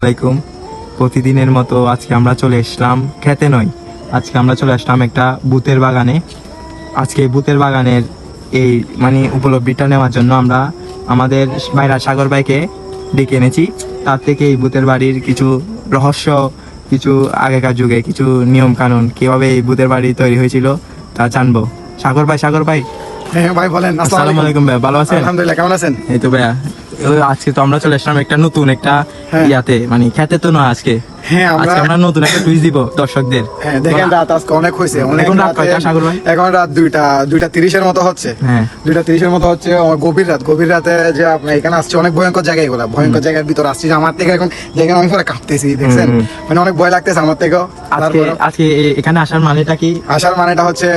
আসসালামাইকুম। প্রতিদিনের মতো আজকে আমরা চলে আসলাম খেতে নয়, আজকে আমরা চলে আসলাম একটা বুতের বাগানে। আজকে বুতের বাগানের এই উপলব্ধিটা নেওয়ার জন্য আমরা আমাদের ভাইরা সাগর ভাইকে ডেকে এনেছি। তার থেকে এই বুতের বাড়ির কিছু রহস্য, কিছু আগেকার যুগে কিছু নিয়ম কানুন, কিভাবে এই বুতের বাড়ি তৈরি হয়েছিল তা জানবো। সাগর ভাই। হ্যাঁ ভাই বলেন। আসসালামু আলাইকুম ভাই, ভালো আছেন? আলহামদুলিল্লাহ, কেমন আছেন? এই তো ভাইয়া, আজকে তো আমরা চলে আসলাম একটা নতুন একটা ইয়াতে, খেতে তো নয় আজকে। হ্যাঁ, আমরা নতুন একটা টুইস্ট দিব দর্শকদের। হ্যাঁ দেখেন, রাত আজকে অনেক হয়েছে। এখন রাত কয়টা সাগর ভাই? এখন রাত 2:30 মতো হচ্ছে। হ্যাঁ 2:30 মতো হচ্ছে। গভীর রাতে যে আপনি এখানে আসছে, অনেক ভয়ঙ্কর জায়গা, এগুলা ভয়ঙ্কর জায়গার ভিতর আসছি। আমার থেকে এখন যেখানে আমি পুরো কাঁপতেছি, দেখছেন? অনেক ভয় লাগতেছে আমার থেকেও। আজকে এখানে আসার মানেটা কি? আসার মানেটা হচ্ছে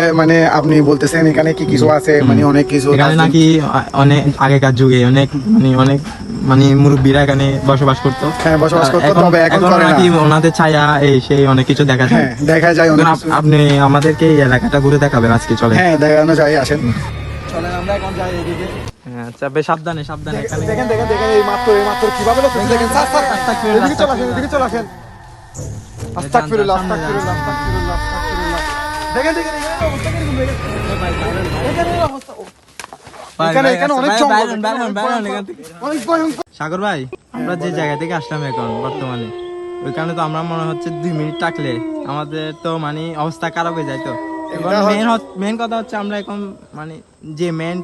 আপনি বলতেছেন এখানে কি কিছু আছে, অনেক কিছু এখানে নাকি অনেক আগেকার যুগে অনেক মুরব্বীরা এখানে বসবাস করতো। হ্যাঁ, বসবাস করতো, তবে এখন করে না। নাকি ওনাদের ছায়া এই সেই অনেক কিছু দেখা যায়। হ্যাঁ, দেখা যায় অনেক কিছু। আপনি আমাদেরকে এই এলাকাটা ঘুরে দেখাবেন আজকে, চলে? হ্যাঁ, দেখানো যায়, আসেন। চলেন আমরা এখন যাই এদিকে। হ্যাঁ আচ্ছা, বেশ সাবধানে এখানে দেখেন এই মাত্র কিভাবে দেখেন। এদিকে চলে আসেন, এদিকে চলে আসেন। আস্তাগফিরুল্লাহ। দেখেন এখানে অনেক জঙ্গল, অনেক ভয়ঙ্কর। সাগর ভাই, আমরা যে জায়গা থেকে আসলাম এখন বর্তমানে, ওইখানে তো আমরা মনে হচ্ছে 2 মিনিট থাকলে আমাদের তো অবস্থা খারাপ হয়ে যায়। তো মেন কথা হচ্ছে আমরা এখন যে মেন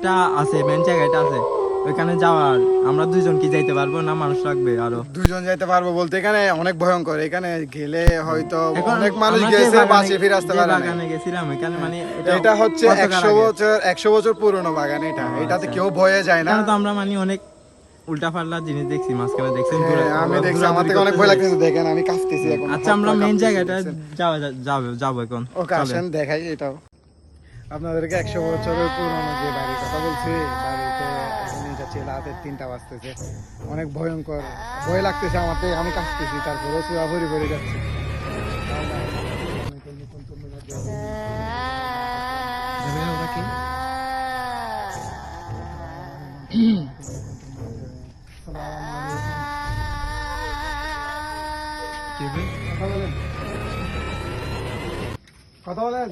জায়গাটা আছে ওইখানে যাওয়ার, আমরা 2জন কি যাইতে পারবো না? মানুষ লাগবে আরো 2জন যাইতে পারবো বলতে, এখানে অনেক ভয়ঙ্কর। এখানে গেলে হয়তো অনেক মানুষ গেছে, বাঁচে ফিরে আসতে পারে না। বাগানে গেছিলাম এখানে, এটা হচ্ছে 100 বছর পুরনো বাগান। এটাতে কেউ ভয়ে যায় না। তো আমরা অনেক উল্টা পাল্টা জিনিস দেখছি মাঝখানে, দেখছেন? আমি দেখছি, আমার থেকে অনেক ভয় লাগতেছে। দেখেন আমি কাঁপতেছি এখন। আচ্ছা, আমরা মেন জায়গাটা যাবো এখন। ওকে, আসেন দেখাই। এটাও আপনাদেরকে 100 বছরের পুরনো যে বাড়ির কথা বলছি, বাড়িতে এখন যাচ্ছে রাতের 3টা বাজতেছে। অনেক ভয়ঙ্কর, ভয় লাগতেছে আমার থেকে, আমি কাঁপতেছি, তারপরে চুয়া ভরে যাচ্ছে। কথা বলেন।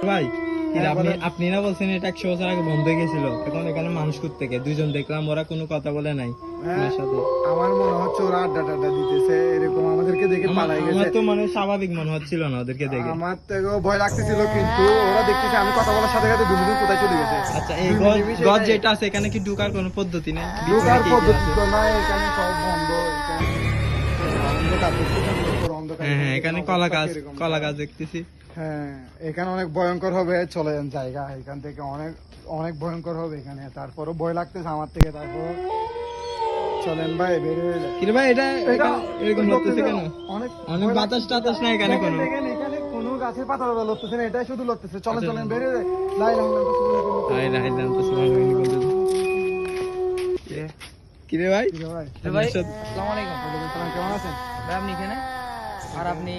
ভাই, আপনি না বলছেন এটা 100 বছর আগে বন্ধ হয়ে গেছিল, এখন এখানে মানুষ থেকে 2জন দেখলাম, ওরা কোনো কথা বলে নাই ওনার সাথে। আমার মনে হচ্ছে ওরা আড্ডা দিতেছে, এরকম আমাদেরকে দেখে পালাই গেছে। আমার তো স্বাভাবিক মনে হচ্ছিল না ওদেরকে দেখে। আমার থেকেও ভয় লাগতেছিল, কিন্তু ওরা দেখতেছে আমি কথা বলার সাথে সাথে দুজন কোথায় চলে গেছে। আচ্ছা, এই গজ যেটা আছে এখানে কি ঢোকার কোনো পদ্ধতি নেই? ঢোকার পদ্ধতি তো নাই, এখানে সব বন্ধ। হ্যাঁ, এখানে কলা গাছ দেখতেছি। হ্যাঁ, এখানে অনেক ভয়ঙ্কর হবে। চলেন জায়গা, এখান থেকে অনেক ভয়ঙ্কর হবে এখানে। তারপরও ভয় লাগতেছে আমার থেকে, তারপর চলেন ভাই, বের হয়ে যায়। কিন্তু ভাই এটা এরকম লড়তেছে কেন? অনেক বাতাস টাতাস না এখানে কোনো? এখানে কোনো গাছের পাতা লড়তেছে না, এটাই শুধু লড়তেছে। চলেন বের হয়ে যায়। কিরে ভাই? আসসালামু আলাইকুম। কেমন আছেন ভাই, আপনি এখানে? আর আপনি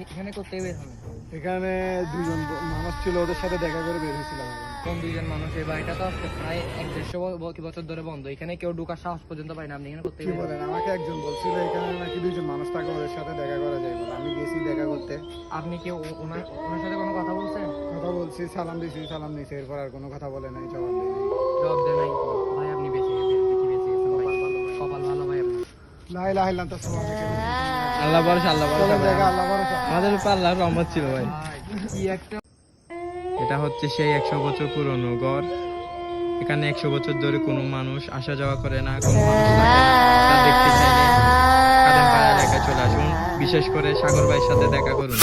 এখানে করতে বের হলেন? এখানে 2জন মানুষ ছিল, ওদের সাথে দেখা করে বের হয়েছিলাম। কোন 2জন মানুষ? এই বাড়িটা তো আজকে প্রায় 150 বছর ধরে বন্ধ। এখানে কেউ ঢোকার সাহস পর্যন্ত পায় না। আপনি এখানে করতে কি বলেন? আমাকে একজন বলছিল এখানে নাকি 2জন মানুষ থাকে, ওদের সাথে দেখা করা যায় বলে। আমি গেছি দেখা করতে। আপনি কি ওনার সাথে কোনো কথা বলছেন? কথা বলছি, সালাম দিছি, এরপর আর কোনো কথা বলে নাই, জবাব দেয় নাই। জবাব দেন নাই? ভাই আপনি বেঁচে গেছেন ভাই। কপাল ভালো ভাই আপনার। লা ইলাহা ইল্লাল্লাহ, আল্লাহ ভরসা। আল্লাহ ভরসা। আমাদের উপর আল্লাহর রহমত ছিল ভাই। কি একটা এটা হচ্ছে সেই 100 বছর পুরনো ঘর। এখানে 100 বছর ধরে কোনো মানুষ আসা যাওয়া করে না, কোনো মানুষ থাকে না। তা দেখতে চাইলে কাদেনপাড়া এলাকায় চলে আসুন, বিশেষ করে সাগর ভাইয়ের সাথে দেখা করুন।